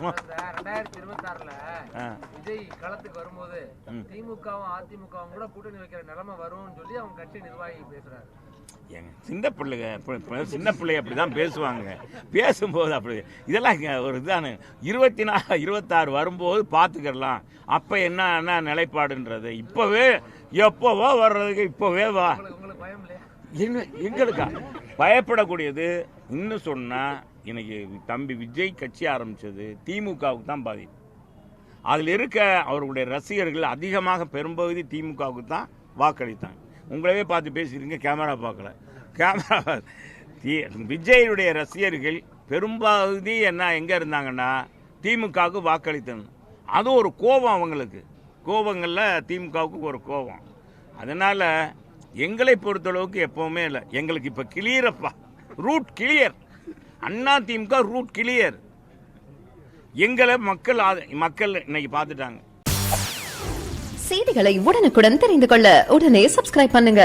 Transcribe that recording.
2026ல விஜய் களத்துக்கு வரும்போது திமுகவும் அதிமுகவும் கூட கூட்டணி வைக்கிற நிலைமை வரும்னு சொல்லி அவங்க கட்சி நிர்வாகி பேசுறாரு. சின்ன பிள்ளைங்க அப்படிதான் பேசுவாங்க. பேசும்போது அப்படி இதெல்லாம் ஒரு இதானு 26 வரும்போது பார்த்துக்கலாம். அப்போ என்ன நிலைப்பாடுன்றது இப்போவே எப்போவோ வர்றதுக்கு இப்போவே வா. எங்களுக்கா பயப்படக்கூடியது இன்னும் சொன்னால் இன்னைக்கு தம்பி விஜய் கட்சி ஆரம்பித்தது திமுகவுக்கு தான் பாதிப்பு. அதில் இருக்க அவர்களுடைய ரசிகர்கள் அதிகமாக பெரும்பகுதி திமுகவுக்கு தான் வாக்களித்தாங்க. உங்களவே பார்த்து பேசிக்கிறீங்க, கேமரா பார்க்கல. கேமரா விஜயுடைய ரசிகர்கள் பெரும்பகுதி எங்கே இருந்தாங்கன்னா திமுகவுக்கு வாக்களித்தணும். அது ஒரு கோபம் அவங்களுக்கு. கோபங்களில் திமுகவுக்கு ஒரு கோபம். அதனால் எங்களை பொறுத்தளவுக்கு எப்போவுமே இல்லை. எங்களுக்கு இப்போ கிளியரப்பா, route clear. Anna DMK route clear. எங்களை மக்கள் இன்னைக்கு பார்த்துட்டாங்க. செய்திகளை உடனுக்குடன் தெரிந்து கொள்ள உடனே சப்ஸ்கிரைப் பண்ணுங்க.